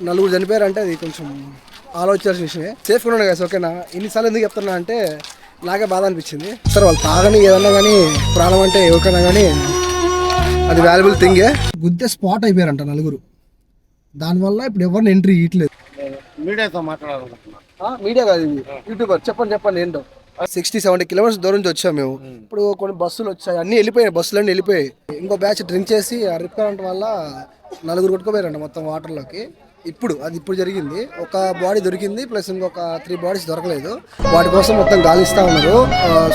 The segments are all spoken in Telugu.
నలుగురు చనిపోయారంటే అది కొంచెం ఆలోచించాల్సిన విషయమే. సేఫ్గా ఉన్నాడు కదా ఓకేనా. ఇన్నిసార్లు ఎందుకు చెప్తున్నా అంటే నాకే బాధ అనిపించింది. సరే వాళ్ళు తాగని ఏదన్నా కానీ ప్రాణం అంటే ఎవరికైనా కానీ అది వాల్యుబుల్ థింగే. గుద్దే స్పాట్ అయిపోయారంట నలుగురు. దానివల్ల ఇప్పుడు ఎవరిని ఎంట్రీ ఇవ్వట్లేదు. మీడియాతో మాట్లాడాలనుకుంటున్నా. మీడియా కాదు ఇది, యూట్యూబర్. చెప్పండి ఏంటో. 60-70 కిలోమీటర్స్ దూరం నుంచి వచ్చాము మేము. ఇప్పుడు కొన్ని బస్సులు వచ్చాయి, అన్నీ వెళ్ళిపోయాయి, బస్సులన్నీ వెళ్ళిపోయాయి. ఇంకో బ్యాచ్ డ్రింక్ చేసి ఆ రిప్ కరెంట్ వల్ల నలుగురు కొట్టుకుపోయారంట మొత్తం వాటర్లోకి. ఇప్పుడు జరిగింది. ఒక బాడీ దొరికింది, ప్లస్ ఇంకొక 3 బాడీస్ దొరకలేదు. వాటి కోసం మొత్తం గాలిస్తూ ఉన్నారు.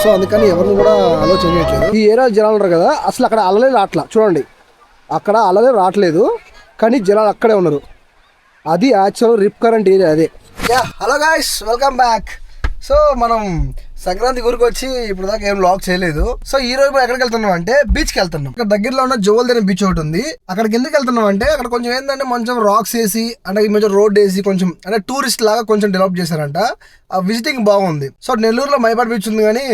సో అందుకని ఎవరిని కూడా అలో చేయట్లేదు. ఈ ఏరియా జనాలు ఉన్నారు కదా, అసలు అక్కడ అలలే రావట్లా. చూడండి, అక్కడ అలలే రావట్లేదు, కానీ జనాలు అక్కడే ఉన్నారు. అది యాక్చువల్ రిప్ కరెంట్ ఏరియా అదే. Hello guys, welcome back. So మనం సంక్రాంతి ఊరికి వచ్చి ఇప్పుడు దాకా ఏం లాక్ చేయలేదు. సో ఈ రోజు మనం ఎక్కడికి వెళ్తున్నాం అంటే బీచ్కి వెళ్తున్నాం. ఇక్కడ దగ్గరలో ఉన్న జోవల్దేన బీచ్ ఒకటి ఉంది. అక్కడికి ఎందుకు వెళ్తున్నాం అంటే అక్కడ కొంచెం ఏంటంటే కొంచెం రాక్స్ వేసి అంటే ఈ మధ్య రోడ్ వేసి కొంచెం అంటే టూరిస్ట్ లాగా కొంచెం డెవలప్ చేశారంట. ఆ విజిటింగ్ బాగుంది. సో నెల్లూరులో మైపాడ్ బీచ్ ఉంది, కానీ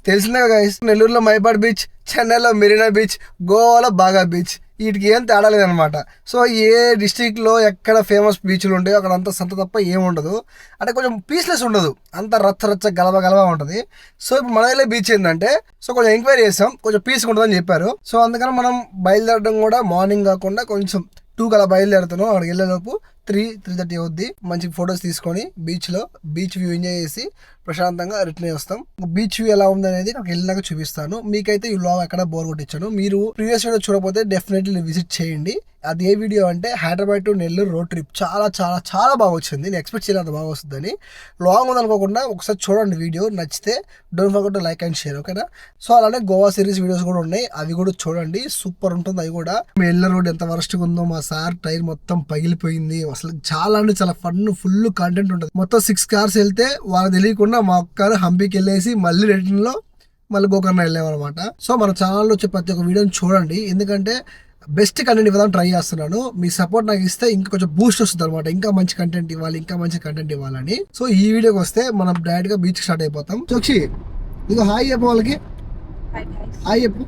తెలిసిందే గైస్, నెల్లూరులో మైపాడ్ బీచ్, చెన్నైలో మెరీనా బీచ్, గోవాలో బాగా బీచ్, వీటికి ఏం తేడా లేదనమాట. సో ఏ డిస్ట్రిక్ట్లో ఎక్కడ ఫేమస్ బీచ్లు ఉంటాయో అక్కడ అంతా సంత తప్ప ఏం ఉండదు. అంటే కొంచెం పీస్లెస్ ఉండదు, అంత రచ్చ గలబా ఉంటుంది. సో ఇప్పుడు మన వెళ్ళే బీచ్ ఏంటంటే సో కొంచెం ఎంక్వైరీ చేసాం, కొంచెం పీస్గా ఉంటుందని చెప్పారు. సో అందుకని మనం బయలుదేరడం కూడా మార్నింగ్ కాకుండా కొంచెం 2 కలా బయలుదేరుతున్నాం. అక్కడికి వెళ్ళేలోపు 3-3:30 అవుద్ది. మంచి ఫొటోస్ తీసుకొని బీచ్ వ్యూ ఎంజాయ్ చేసి ప్రశాంతంగా రిటర్న్ వస్తాం. బీచ్ వ్యూ ఎలా ఉంది అనేది నాకు వెళ్ళినాక చూపిస్తాను. మీకైతే ఈ వ్లాగ్ ఎక్కడ బోర్ కొట్టించాను. మీరు ప్రీవియస్ వీడియో చూడకపోతే డెఫినెట్లీ విజిట్ చేయండి. అది ఏ వీడియో అంటే Hyderabad to Nellore road trip. చాలా చాలా చాలా బాగా వచ్చింది. నేను ఎక్స్పెక్ట్ చేయలేదు అంత బాగా వస్తుందని. లాంగ్ ఉందనుకోకుండా ఒకసారి చూడండి వీడియో, నచ్చితే don't forget to like and share, ఓకేనా. సో అలానే గోవా సిరీస్ వీడియోస్ కూడా ఉన్నాయి, అవి కూడా చూడండి, సూపర్ ఉంటుంది అవి కూడా. ఎల్ల రోడ్ ఎంత వరస్ట్గా ఉందో, మా సార్ టైర్ మొత్తం పగిలిపోయింది. అసలు చాలా అంటే చాలా ఫుల్ కంటెంట్ ఉంటుంది. మొత్తం 6 కార్స్ వెళ్తే వాళ్ళకి తెలియకుండా మా ఒక్కరు హంపీకి వెళ్ళేసి మళ్ళీ రిటర్న్ లో మళ్ళీ గోకర్ణ వెళ్ళామన్నమాట. సో మన ఛానల్లో వచ్చే ప్రతి ఒక్క వీడియోని చూడండి, ఎందుకంటే బెస్ట్ కంటెంట్ ఇవ్వడానికి ట్రై చేస్తున్నాను. మీ సపోర్ట్ నాకు ఇస్తే ఇంకా కొంచెం బూస్ట్ వస్తుంది అనమాట. ఇంకా మంచి కంటెంట్ ఇవ్వాలని. సో ఈ వీడియోకి వస్తే మనం డైరెక్ట్ గా బీచ్ స్టార్ట్ అయిపోతాం. చోక్షి ఇదిగో హాయ్ చెప్పు వాళ్ళకి, హాయ్ చెప్పు.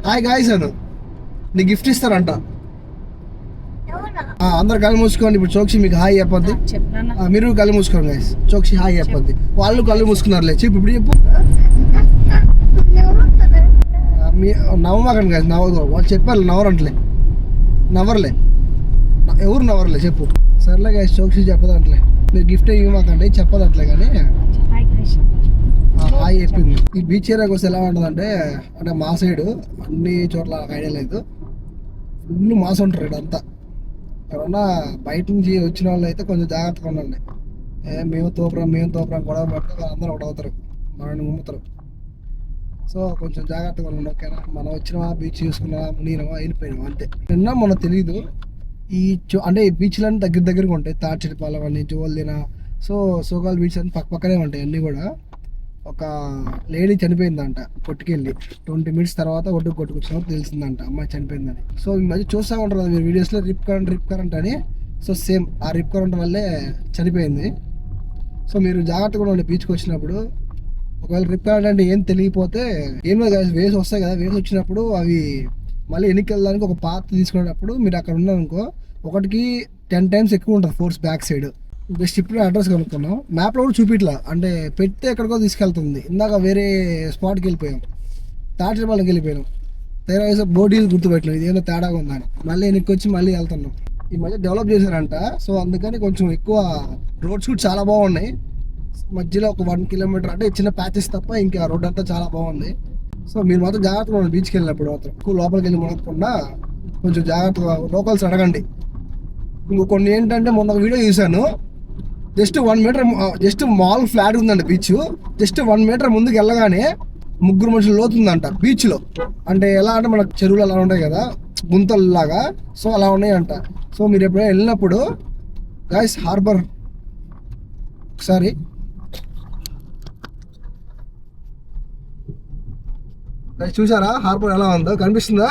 హాయ్ గాయ్స్ అను, నీ గిఫ్ట్ ఇస్తారంట. అందరు కళ్ళు మూసుకోండి. ఇప్పుడు చోక్షి మీకు హాయ్ చెప్పొద్ది, మీరు కళ్ళు మూసుకోండి గాయ్స్. చోక్షి హాయ్ చెప్పొద్ది, వాళ్ళు కళ్ళు మూసుకున్నారులే. చెప్పు ఇప్పుడు చెప్పు. నవ్వమాకండి గాయస్, వాళ్ళు చెప్పారు నవ్వరులే ఎవరు నవ్వరులే చెప్పు. సర్లే గాయస్, చోక్షి చెప్పదంటలే, మీరు గిఫ్ట్ ఇవ్వమాకండి, చెప్పదంటలే. కానీ హాయ్ చెప్పింది. ఈ బీచ్ ఏరియాకి వస్తే ఎలా ఉంటుందంటే అంటే మా సైడు అన్ని చోట్ల ఐడియా లేదు, ఫుల్ మాస ఉంటారు ఇక్కడ అంతా. ఎవరన్నా బయట నుంచి వచ్చిన వాళ్ళు అయితే కొంచెం జాగ్రత్తగా ఉండండి. మేము తోపురం గొడవ పడితే వాళ్ళందరూ ఒకటి అవుతారు, మనల్ని ఉమ్ముతారు. సో కొంచెం జాగ్రత్తగా ఉండండి, ఓకేనా. మనం వచ్చినా బీచ్ చూసుకున్నా మునిగినామా వెళ్ళిపోయినామా అంతే. నిన్న మొన్న తెలీదు ఈ అంటే ఈ బీచ్లన్నీ దగ్గరగా ఉంటాయి. తాడ్చిపాలెం అని, జోవల్దేన, సో సోగాల్ బీచ్ అని పక్కనే ఉంటాయి అన్నీ కూడా. ఒక లేడీ చనిపోయిందంట కొట్టుకెళ్ళి 20 minutes తర్వాత ఒడ్డుకు కొట్టుకొచ్చినప్పుడు తెలిసిందంట అమ్మాయి చనిపోయిందని. సో ఈ మధ్య చూస్తూ ఉంటారు కదా మీరు వీడియోస్లో రిప్ కరెంట్ అని. సో సేమ్ ఆ రిప్ కరెంట్ వల్లే చనిపోయింది. సో మీరు జాగ్రత్తగా ఉండండి బీచ్కి వచ్చినప్పుడు. ఒకవేళ రిప్ కరెంట్ అంటే ఏం తెలియకపోతే ఏం లేదు, వేవ్స్ వస్తాయి కదా, వేవ్స్ వచ్చినప్పుడు అవి మళ్ళీ వెనక్కి వెళ్ళడానికి ఒక పాత్ తీసుకునేటప్పుడు మీరు అక్కడ ఉన్నారనుకో 1కి 10 times ఎక్కువ ఉంటుంది ఫోర్స్ బ్యాక్ సైడ్. జస్ట్ ఇప్పుడు అడ్రస్ కనుక్కున్నాం, మ్యాప్లో కూడా చూపిట్లా, అంటే పెడితే ఎక్కడికో తీసుకెళ్తుంది. ఇందాక వేరే స్పాట్కి వెళ్ళిపోయాం, తాటిపాలెంకి వెళ్ళిపోయాం. తేడా వేసే బోర్డీలు గుర్తుపెట్టలేం, ఇదేదో తేడాగా ఉందని. మళ్ళీ వెనక్కి వచ్చి మళ్ళీ వెళ్తున్నాం. ఈ మధ్య డెవలప్ చేశారంట, సో అందుకని కొంచెం ఎక్కువ రోడ్స్ కూడా చాలా బాగున్నాయి. మధ్యలో ఒక 1 kilometer అంటే చిన్న ప్యాచెస్ తప్ప ఇంకా రోడ్ అంతా చాలా బాగుంది. సో మీరు మాత్రం జాగ్రత్తగా ఉండండి బీచ్కి వెళ్ళినప్పుడు మాత్రం. ఎక్కువ లోపలికి వెళ్ళి మునగకుండా కొంచెం జాగ్రత్తగా లోకల్స్ అడగండి. ఇంకో కొన్ని ఏంటంటే మొన్న ఒక వీడియో చూశాను, just 1 meter just mall flat ఉందండి బీచ్. జస్ట్ 1 meter ముందుకు వెళ్ళగానే 3 మనుషులు లోతుందంట బీచ్లో. అంటే ఎలా అంటే మనకు చెరువులు అలా ఉంటాయి కదా గుంతలు లాగా, సో అలా ఉన్నాయంట. సో మీరు ఎప్పుడైనా వెళ్ళినప్పుడు గాయ్స్ హార్బర్ ఒకసారి చూసారా హార్బర్ ఎలా ఉందో, కనిపిస్తుందా?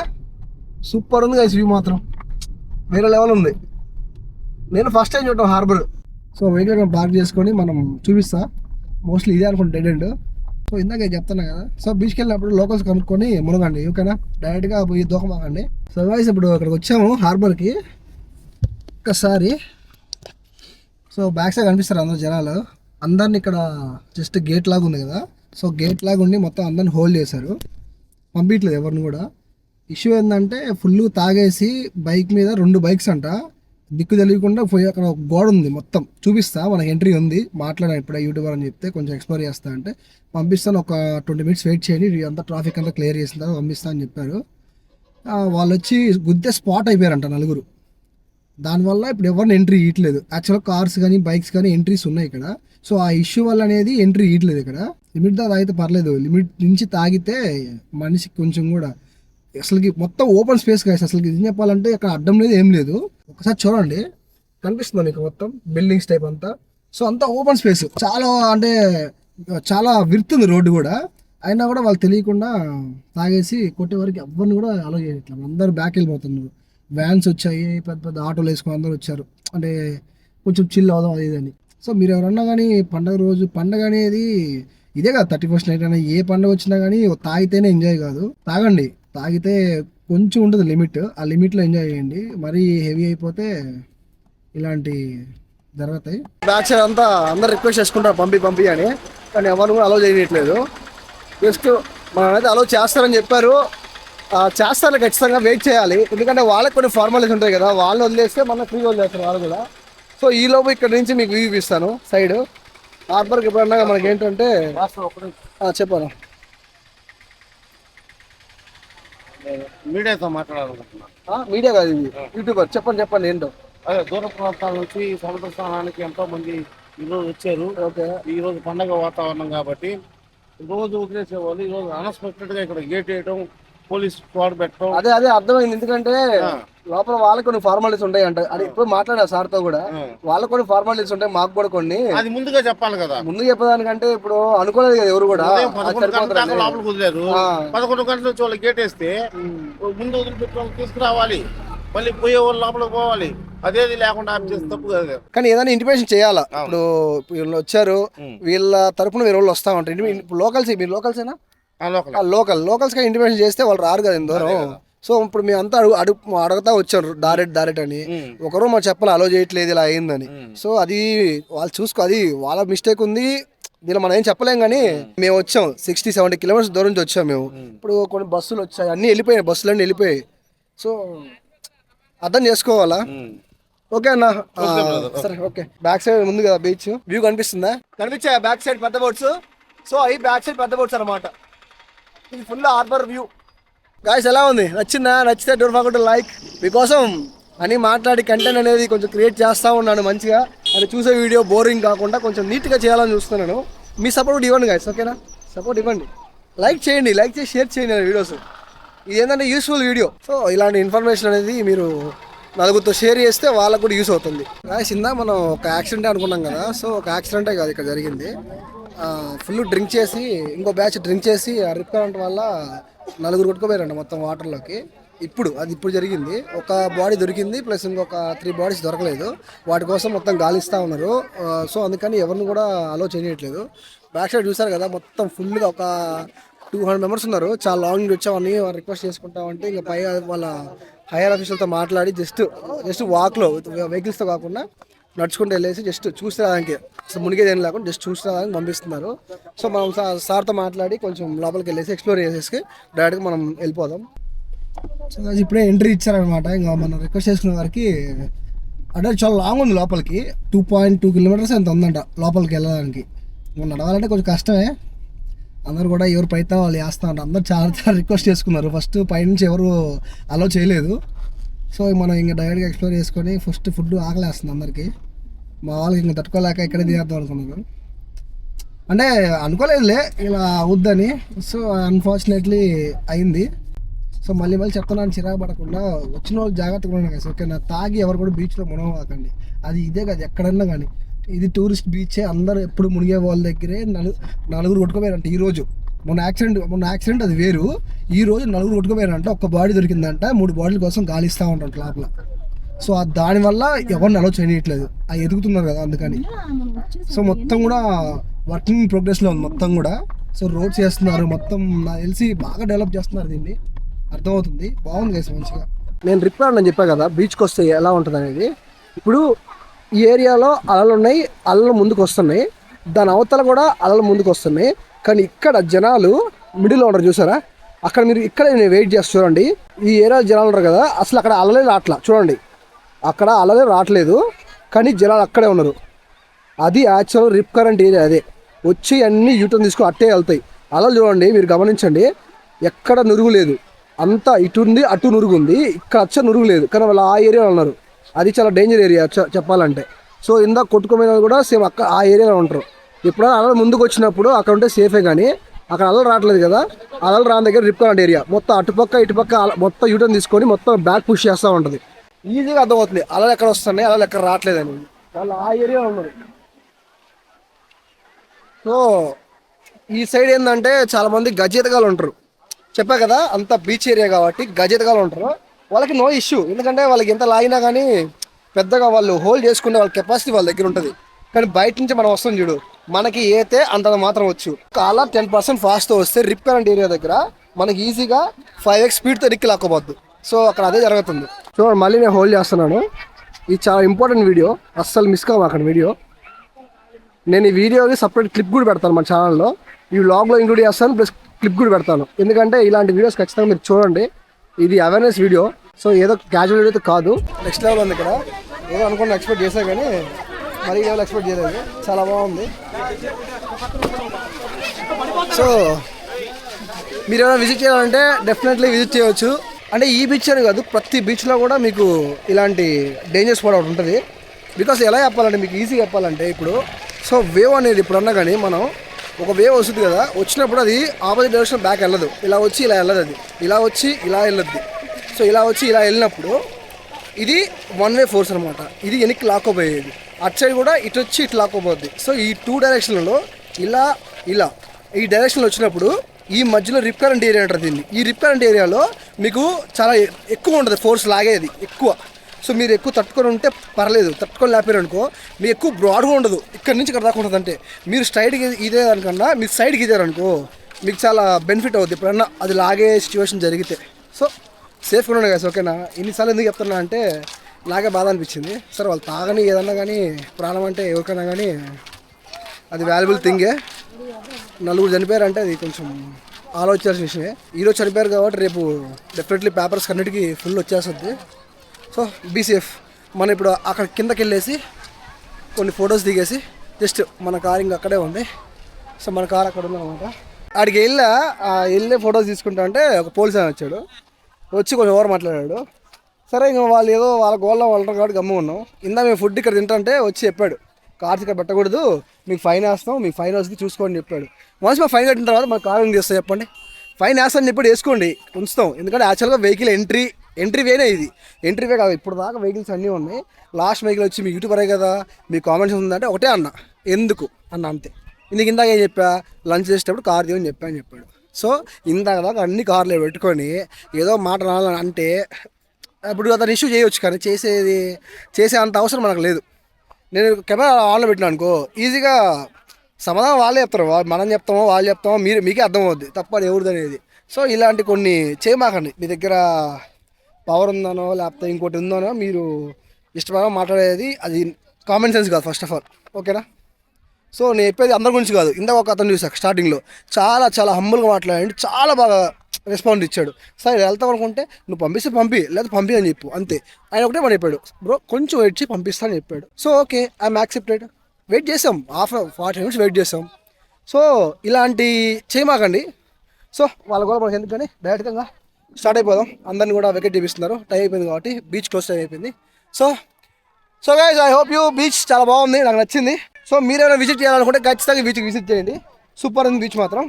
సూపర్ ఉంది గాయ్స్, వ్యూ మాత్రం వేరే లెవెల్ ఉంది. నేను ఫస్ట్ టైం చూడటం హార్బర్. సో వెహికల్ పార్క్ చేసుకొని మనం చూపిస్తా. మోస్ట్లీ ఇదే అనుకుంటా డెడ్ ఎండ్. సో ఇందాక చెప్తున్నా కదా, సో బీచ్కి వెళ్ళినప్పుడు లోకల్స్ కనుక్కొని మునగండి, ఓకేనా. డైరెక్ట్గా పోయి దూకమాకండి. సో గాయ్స్ ఇప్పుడు అక్కడికి వచ్చాము హార్బర్కి. ఒక్కసారి సో బ్యాక్ సైడ్ కనిపిస్తారు అందరు జనాలు. అందరిని ఇక్కడ జస్ట్ గేట్ లాగా ఉంది కదా, సో గేట్ లాగా ఉండి మొత్తం అందరిని హోల్డ్ చేశారు, పంపించలేదు ఎవరిని కూడా. ఇష్యూ ఏంటంటే ఫుల్ తాగేసి బైక్ మీద 2 బైక్స్ అంట దిక్కు తెలియకుండా పోయి అక్కడ ఒక గోడ ఉంది, మొత్తం చూపిస్తా, మనకి ఎంట్రీ ఉంది, మాట్లాడాను ఇప్పుడే యూట్యూబర్ అని చెప్తే కొంచెం ఎక్స్ప్లోర్ చేస్తా అంటే పంపిస్తాను, ఒక 20 minutes వెయిట్ చేయండి, అంతా ట్రాఫిక్ అంతా క్లియర్ చేసిన తర్వాత పంపిస్తా అని చెప్పారు. వాళ్ళు వచ్చి గుద్దే స్పాట్ అయిపోయారంట 4. దానివల్ల ఇప్పుడు ఎవరిని ఎంట్రీ ఇవ్వట్లేదు. యాక్చువల్గా కార్స్ కానీ బైక్స్ కానీ ఎంట్రీస్ ఉన్నాయి ఇక్కడ. సో ఆ ఇష్యూ వల్ల అనేది ఎంట్రీ ఇవ్వట్లేదు ఇక్కడ. లిమిట్ దా తాగితే పర్లేదు, లిమిట్ నుంచి తాగితే మనిషికి కొంచెం కూడా అసలుకి మొత్తం ఓపెన్ స్పేస్ కాదు. అసలు ఏం చెప్పాలంటే అక్కడ అడ్డం లేదు, ఏం లేదు. ఒకసారి చూడండి, కనిపిస్తుంది మీకు మొత్తం బిల్డింగ్స్ టైప్ అంతా. సో అంతా ఓపెన్ స్పేస్, చాలా అంటే చాలా విరుతుంది రోడ్డు కూడా. అయినా కూడా వాళ్ళు తెలియకుండా తాగేసి కొట్టే వరకు ఎవరిని కూడా అలో చేయట్లేదు. అందరూ బ్యాక్ వెళ్ళిపోతున్నారు. వ్యాన్స్ వచ్చాయి, పెద్ద పెద్ద ఆటోలు వేసుకొని అందరూ వచ్చారు, అంటే కొంచెం చిల్ అవుదాం అది ఇదని. సో మీరు ఎవరన్నా కానీ పండగ రోజు, పండగ అనేది ఇదే కదా 31st నైట్ అయినా ఏ పండగ వచ్చినా కానీ తాగితేనే ఎంజాయ్ కాదు. తాగండి, తాగితే కొంచెం ఉంటుంది లిమిట్, ఆ లిమిట్లో ఎంజాయ్ చేయండి. మరీ హెవీ అయిపోతే ఇలాంటి జరుగుతాయి. బ్యాక్ సైడ్ అంతా అందరు రిక్వెస్ట్ చేసుకుంటారు పంపి అని, కానీ ఎవరు కూడా అలో చేయట్లేదు. జస్ట్ మనమైతే అలో చేస్తారని చెప్పారు, చేస్తారు ఖచ్చితంగా, వెయిట్ చేయాలి. ఎందుకంటే వాళ్ళకి కొన్ని ఫార్మాలిటీస్ ఉంటాయి కదా, వాళ్ళని వదిలేస్తే మన ఫ్రీ వదిలేస్తారు వాళ్ళు కూడా. సో ఈ లోపు ఇక్కడ నుంచి మీకు వ్యూ ఇస్తాను సైడ్ హార్బర్కి. ఎప్పుడన్నా మనకి ఏంటంటే చెప్పాను, మీడియాతో మాట్లాడాలనుకుంటున్నాను. మీడియా కాదు ఇది, యూట్యూబర్. చెప్పండి ఏంటో. అదే దూర ప్రాంతాల నుంచి సముద్ర స్నానానికి ఎంతో మంది ఈరోజు వచ్చారు. ఓకే, ఈరోజు పండగ వాతావరణం కాబట్టి రోజు వదిలేసే వాళ్ళు ఈరోజు అన్ఎక్స్పెక్టెడ్ గా ఇక్కడ గేట్ వేయడం, పోలీస్ స్క్వాడ్ పెట్టడం. అదే అర్థమైంది. ఎందుకంటే లోపల వాళ్ళకి కొన్ని ఫార్మాలిటీస్ ఉంటాయి అంట. అది ఇప్పుడు మాట్లాడా సార్ తో కూడా, వాళ్ళకి కొన్ని ఫార్మాలిటీస్ ఉంటాయి, మాకు కూడా కొన్ని. అది ముందుగా చెప్పాలి కదా. ముందు చెప్పదానికంటే ఇప్పుడు అనుకోలేదు కదా ఎవరు కూడా. 11 గంటల లోపలికి వదిలేరు. 11 గంటల నుంచి వాళ్ళు గేట్ వేస్తే ముందు వదిలిపెట్టి వాళ్ళు తీసుకురావాలి, మళ్ళీ పోయే వాళ్ళు లోపలికి పోవాలి. అదేది లేకుండా ఆప్ చేస్తే తప్పు కదా. కానీ ఏదైనా ఇంటిమేషన్ చేయాలా. ఇప్పుడు వీళ్ళు వచ్చారు, వీళ్ళ తరపున వేరే వాళ్ళు వస్తా ఉంటారు. ఇప్పుడు లోకల్స్, మీరు లోకల్సేనా? లోకల్స్ గా ఇంటిమేషన్ చేస్తే వాళ్ళు రారు కదా ఇంత దూరం. సో ఇప్పుడు మేము అంతా అడుగుతా వచ్చారు డైరెక్ట్ అని. ఒకరు మాకు చెప్పాలి అలో చేయట్లేదు ఇలా అయిందని. సో అది వాళ్ళు చూసుకో, అది వాళ్ళ మిస్టేక్ ఉంది, దీనిలో మనం ఏం చెప్పలేం. కానీ మేము వచ్చాం 60-70 kilometers దూరం నుంచి వచ్చాం మేము. ఇప్పుడు కొన్ని బస్సులు వచ్చాయి, అన్ని వెళ్ళిపోయాయి, బస్సులన్నీ వెళ్ళిపోయాయి. సో అర్థం చేసుకోవాలా. ఓకే అన్న, సరే ఓకే. బ్యాక్ సైడ్ ముందు కదా బీచ్ వ్యూ కనిపిస్తుందా? కనిపించా బ్యాక్ సైడ్ పెద్ద బోట్స్. సో అవి బ్యాక్ సైడ్ పెద్ద బోట్స్ అనమాట. ఇది ఫుల్ హార్బర్ వ్యూ. గాయ్స్ ఎలా ఉంది? నచ్చిందా? నచ్చితే డోంట్ ఫర్గెట్ టు లైక్. మీకోసం అని మాట్లాడి కంటెంట్ అనేది కొంచెం క్రియేట్ చేస్తూ ఉన్నాను మంచిగా. అది చూసే వీడియో బోరింగ్ కాకుండా కొంచెం నీట్గా చేయాలని చూస్తున్నాను. మీ సపోర్ట్ ఇవ్వండి గాయ్స్, ఓకేనా? సపోర్ట్ ఇవ్వండి, లైక్ చేయండి, లైక్ చేసి షేర్ చేయండి వీడియోస్. ఇది ఏంటంటే యూస్ఫుల్ వీడియో. సో ఇలాంటి ఇన్ఫర్మేషన్ అనేది మీరు నలుగురితో షేర్ చేస్తే వాళ్ళకు కూడా యూస్ అవుతుంది. గాయ్స్ ఇందా మనం ఒక యాక్సిడెంట్ అనుకున్నాం కదా, సో ఒక యాక్సిడెంటే కాదు ఇక్కడ జరిగింది. ఫుల్ డ్రింక్ చేసి, ఇంకో బ్యాచ్ డ్రింక్ చేసి ఆ రిప్ కరెంట్ వల్ల 4 కొట్టుకుపోయారంట మొత్తం వాటర్లోకి. ఇప్పుడు జరిగింది. ఒక బాడీ దొరికింది, ప్లస్ ఇంకొక 3 bodies దొరకలేదు. వాటి కోసం మొత్తం గాలిస్తూ ఉన్నారు. సో అందుకని ఎవరిని కూడా అలో చేయట్లేదు. బ్యాక్ సైడ్ చూసారు కదా, మొత్తం ఫుల్గా ఒక 200 members ఉన్నారు. చాలా లాంగ్ నుంచి వచ్చామని రిక్వెస్ట్ చేసుకుంటామంటే ఇంకా పై వాళ్ళ హైయర్ ఆఫీసర్తో మాట్లాడి జస్ట్ వాక్లో, వెహికల్స్తో కాకుండా నడుచుకుంటూ వెళ్ళేసి జస్ట్ చూసి రావడానికి, అసలు మునిగేది ఏం లేకుండా జస్ట్ చూసి రావడానికి పంపిస్తున్నారు. సో మనం సార్తో మాట్లాడి కొంచెం లోపలికి వెళ్ళేసి ఎక్స్ప్లోర్ చేసేసి డైరెక్ట్గా మనం వెళ్ళిపోదాం. సో ఇప్పుడే ఎంట్రీ ఇచ్చారనమాట. ఇంకా మనం రిక్వెస్ట్ చేసుకునే వారికి అంటే చాలా లాంగ్ ఉంది లోపలికి, 2.2 kilometers ఎంత ఉందంట లోపలికి వెళ్ళడానికి. నడవాలంటే కొంచెం కష్టమే. అందరు కూడా ఎవరు ప్రయత్నం వాళ్ళు చేస్తూ ఉంటారు. అందరు చాలా రిక్వెస్ట్ చేసుకున్నారు. ఫస్ట్ పైనుంచి ఎవరు అలో చేయలేదు. సో మనం ఇంకా డైరెక్ట్గా ఎక్స్ప్లోర్ చేసుకొని ఫుడ్ ఆకలేస్తుంది అందరికీ. మా వాళ్ళకి ఇంకా తట్టుకోలేక ఇక్కడే తినేద్దాం అనుకున్నారు. అంటే అనుకోలేదులే ఇలా అవుద్దని. సో అన్ఫార్చునేట్లీ అయింది. సో మళ్ళీ చెప్తున్నాను, చిరాకు పడకుండా వచ్చిన వాళ్ళు జాగ్రత్తగా ఉన్నాను కదా. ఓకే, తాగి ఎవరు కూడా బీచ్లో మునగకండి. అది ఇదే కాదు, ఎక్కడన్నా కానీ ఇది టూరిస్ట్ బీచే. అందరూ ఎప్పుడు మునిగే వాళ్ళ దగ్గరే 4 కొట్టుకుపోయారంట ఈరోజు. మొన్న యాక్సిడెంట్ అది వేరు. ఈ రోజు 4 కొట్టుకుపోయారంట. ఒక్క బాడీ దొరికిందంట, 3 బాడీల కోసం గాలిస్తూ ఉంటారు లోపల. సో దానివల్ల ఎవరిని అలో చేయట్లేదు, అది ఎదుగుతున్నారు కదా అందుకని. సో మొత్తం కూడా వర్కింగ్ ప్రోగ్రెస్లో ఉంది మొత్తం కూడా. సో రోడ్స్ చేస్తున్నారు మొత్తం, నాకు తెలిసి బాగా డెవలప్ చేస్తున్నారు దీన్ని, అర్థమవుతుంది. బాగుంది కదా మంచిగా. నేను రిప్ అని చెప్పా కదా బీచ్కి వస్తే ఎలా ఉంటుంది అనేది. ఇప్పుడు ఈ ఏరియాలో అలలు ఉన్నాయి, అలలు ముందుకు వస్తున్నాయి, దాని అవతల కూడా అలలు ముందుకు వస్తున్నాయి. కానీ ఇక్కడ జనాలు మిడిల్లో ఉండరు చూసారా, అక్కడ మీరు ఇక్కడ నేను వెయిట్ చేసి చూడండి. ఈ ఏరియాలో జనాలు ఉంటారు కదా, అసలు అక్కడ అలలే రావట్లా చూడండి, అక్కడ అలలే రావట్లేదు, కానీ జనాలు అక్కడే ఉన్నారు. అది యాక్చువల్ రిప్ కరెంట్ ఏరియా. అదే వచ్చి అన్నీ యూటర్న్ తీసుకొని అట్టే వెళ్తాయి. అలలు చూడండి, మీరు గమనించండి, ఎక్కడ నురుగు లేదు, అంతా ఇటు ఉంది అటు నురుగు ఉంది, ఇక్కడ వచ్చే నురుగు లేదు, కానీ వాళ్ళు ఆ ఏరియాలో ఉన్నారు. అది చాలా డేంజర్ ఏరియా చెప్పాలంటే. సో ఇందాక కొట్టుకోమైన కూడా సేమ్ అక్కడ ఆ ఏరియాలో ఉంటారు. ఎప్పుడైనా అలలు ముందుకు వచ్చినప్పుడు అక్కడ ఉంటే సేఫే, కానీ అక్కడ అలలు రావట్లేదు కదా, అలలు రాని దగ్గర రిప్ కరెంట్ ఏరియా మొత్తం అటుపక్క ఇటుపక్క మొత్తం యూటర్న్ తీసుకొని మొత్తం బ్యాక్ పుష్ చేస్తూ ఉంటుంది. ఈజీగా అర్థమవుతుంది అలలు ఎక్కడ వస్తున్నాయి, అలలు ఎక్కడ రావట్లేదని. వాళ్ళు ఆ ఏరియాలో ఉన్నారు. సో ఈ సైడ్ ఏంటంటే చాలామంది గజేతగాలు ఉంటారు, చెప్పా కదా, అంత బీచ్ ఏరియా కాబట్టి గజెతగాలు ఉంటారు. వాళ్ళకి నో ఇష్యూ, ఎందుకంటే వాళ్ళకి ఎంత లాగినా కానీ పెద్దగా వాళ్ళు హోల్డ్ చేసుకునే వాళ్ళ కెపాసిటీ వాళ్ళ దగ్గర ఉంటుంది. కానీ బయట నుంచి మనం వస్తాం చూడు, మనకి ఏతే అంత మాత్రం వచ్చు. అలా 10% ఫాస్ట్తో వస్తే రిప్ కరెంట్ ఏరియా దగ్గర మనకి ఈజీగా 5x స్పీడ్తో రిక్కి లాక్కోపోద్దు. సో అక్కడ అదే జరుగుతుంది. సో మళ్ళీ నేను హోల్డ్ చేస్తున్నాను. ఇది చాలా ఇంపార్టెంట్ వీడియో, అస్సలు మిస్ కావు అక్కడ వీడియో. నేను ఈ వీడియోకి సపరేట్ క్లిప్ కూడా పెడతాను మన ఛానల్లో, ఈ వ్లాగ్లో ఇంక్లూడ్ చేస్తాను, ప్లస్ క్లిప్ కూడా పెడతాను. ఎందుకంటే ఇలాంటి వీడియోస్ ఖచ్చితంగా మీరు చూడండి. ఇది అవేర్నెస్ వీడియో, సో ఏదో క్యాజువల్ వీడియో అయితే కాదు. నెక్స్ట్ లెవెల్ ఉంది ఇక్కడ. ఏదో అనుకున్న ఎక్స్పెక్ట్ చేసా కానీ మరీ లెవెల్ ఎక్స్పెక్ట్ చేయలేదు. చాలా బాగుంది. సో మీరు ఏమైనా విజిట్ చేయాలంటే డెఫినెట్లీ విజిట్ చేయవచ్చు. అంటే ఈ బీచ్ అని కాదు, ప్రతి బీచ్లో కూడా మీకు ఇలాంటి డేంజర్ స్పాట్ ఒకటి ఉంటుంది. బికాస్ ఎలా చెప్పాలంటే మీకు ఈజీగా చెప్పాలంటే, ఇప్పుడు సో వేవ్ అనేది ఇప్పుడన్నా కానీ మనం ఒక వేవ్ వస్తుంది కదా, వచ్చినప్పుడు అది ఆపోజిట్ డైరెక్షన్ బ్యాక్ వెళ్ళదు, ఇలా వచ్చి ఇలా వెళ్ళదు, అది ఇలా వచ్చి ఇలా వెళ్ళద్ది. సో ఇలా వచ్చి ఇలా వెళ్ళినప్పుడు ఇది వన్ వే ఫోర్స్ అనమాట, ఇది వెనక్కి లాక్కోపోయేది. అటు సైడ్ కూడా ఇటు వచ్చి ఇటు లాక్కోపోద్ది. సో ఈ 2 డైరెక్షన్లలో ఇలా ఇలా ఈ డైరెక్షన్లో వచ్చినప్పుడు ఈ మధ్యలో రిప్ కరెంట్ ఏరియా అంటారు దీన్ని. ఈ రిప్ కరెంట్ ఏరియాలో మీకు చాలా ఎక్కువ ఉంటుంది ఫోర్స్, లాగేది ఎక్కువ. సో మీరు ఎక్కువ తట్టుకొని ఉంటే పర్లేదు, తట్టుకొని లేపారు అనుకో మీకు ఎక్కువ బ్రాడ్గా ఉండదు, ఇక్కడ నుంచి ఇక్కడ దాకా ఉంటుంది. అంటే మీరు స్ట్రైట్కి ఇదే దానికన్నా మీరు సైడ్కి ఇదారనుకో మీకు చాలా బెనిఫిట్ అవుతుంది ఎప్పుడన్నా అది లాగే సిచ్యువేషన్ జరిగితే. సో సేఫ్గా ఉండండి కదా, ఓకేనా. ఇన్నిసార్లు ఎందుకు చెప్తున్నా అంటే నాకే బాధ అనిపించింది. సరే వాళ్ళు తాగని ఏదన్నా కానీ ప్రాణం అంటే ఎవరికైనా కానీ అది వాల్యుబుల్ థింగే. 4 చనిపోయారంటే అది కొంచెం ఆలోచించాల్సిన విషయమే. ఈరోజు చనిపోయారు కాబట్టి రేపు డెఫినెట్లీ పేపర్స్ అన్నిటికీ ఫుల్ వచ్చేస్తుంది. So be safe. మనం ఇప్పుడు అక్కడ కిందకి వెళ్ళేసి కొన్ని ఫొటోస్ దిగేసి జస్ట్ మన కార్ ఇంకా అక్కడే ఉంది. సో మన కార్ అక్కడ ఉందన్నమాట. ఆడికి వెళ్ళే ఫొటోస్ తీసుకుంటా అంటే ఒక పోలీస్ ఆయన వచ్చాడు, వచ్చి కొంచెం ఓవర్ మాట్లాడాడు. సరే ఇంకా వాళ్ళు ఏదో వాళ్ళ గోల్లో వాళ్ళరు కాబట్టి గమ్ము ఉన్నాం. ఇందా మేము ఫుడ్ ఇక్కడ తింటుంటే వచ్చి చెప్పాడు, కార్స్ ఇక్కడ పెట్టకూడదు, మీకు ఫైన్ వేస్తాం, మీకు ఫైన్ వస్తుంది చూసుకోండి చెప్పాడు. వన్స్ మా ఫైన్ కట్టిన తర్వాత మన కార్ ఏం చేస్తాం చెప్పండి, ఫైన్ వేస్తాను చెప్పి వేసుకోండి, ఉంచుతాం. ఎందుకంటే యాక్చువల్గా వెహికల్ ఎంట్రీ వేనే, ఇది ఎంట్రీ వే కాదు. ఇప్పుడు దాకా వెహికల్స్ అన్నీ ఉన్నాయి. లాస్ట్ వెహికల్ వచ్చి మీ యూట్యూబరే కదా, మీ కామెంట్స్ ఉందంటే ఒకటే అన్న, ఎందుకు అన్న అంతే. ఇందాక ఏం చెప్పా, లంచ్ చేసేటప్పుడు కార్ తీయని చెప్పాడు. సో ఇందాక దాకా అన్ని కార్లు పెట్టుకొని ఏదో మాట రాలని అంటే ఇప్పుడు అతను ఇష్యూ చేయవచ్చు, కానీ చేసే అంత అవసరం మనకు లేదు. నేను కెమెరా ఆన్లో పెట్టినా అనుకో ఈజీగా సమాధానం వాళ్ళే చెప్తారు, మనం చెప్తామో వాళ్ళు చెప్తామో మీకే అర్థమవుద్ది తప్ప అది ఎవరిది అనేది. సో ఇలాంటి కొన్ని చేయమాకండి. మీ దగ్గర పవర్ ఉందనో లేకపోతే ఇంకోటి ఉందనో మీరు ఇష్టపడమో మాట్లాడేది అది కామన్ సెన్స్ కాదు ఫస్ట్ ఆఫ్ ఆల్, ఓకేనా. సో నేను చెప్పేది అందరి గురించి కాదు. ఇందాక ఒక అతను చూసాను స్టార్టింగ్లో చాలా చాలా హంబుల్గా మాట్లాడండి, చాలా బాగా రెస్పాన్స్ ఇచ్చాడు. సరే వెళ్తాం అనుకుంటే నువ్వు పంపిస్తే పంపి, లేదా పంపి అని చెప్పు అంతే. ఆయన ఒకటే మనం చెప్పాడు, బ్రో కొంచెం వెయిట్ చేసి పంపిస్తానని చెప్పాడు. So okay, I'm accepted. Wait చేసాం, 40 నిమిషం వెయిట్ చేసాం. సో ఇలాంటి చేయమాకండి. సో వాళ్ళ కూడా మనకి ఎందుకని డైరెక్ట్గా స్టార్ట్ అయిపోదాం. అందరిని కూడా వెకెట్ చేపిస్తున్నారు, టైం అయిపోయింది కాబట్టి, బీచ్ క్లోజ్ టైం అయిపోయింది. So guys, I hope you beach చాలా బాగుంది, నాకు నచ్చింది. సో మీరేమైనా విజిట్ చేయాలనుకుంటే ఖచ్చితంగా బీచ్కి విజిట్ చేయండి, సూపర్ ఉంది బీచ్ మాత్రం.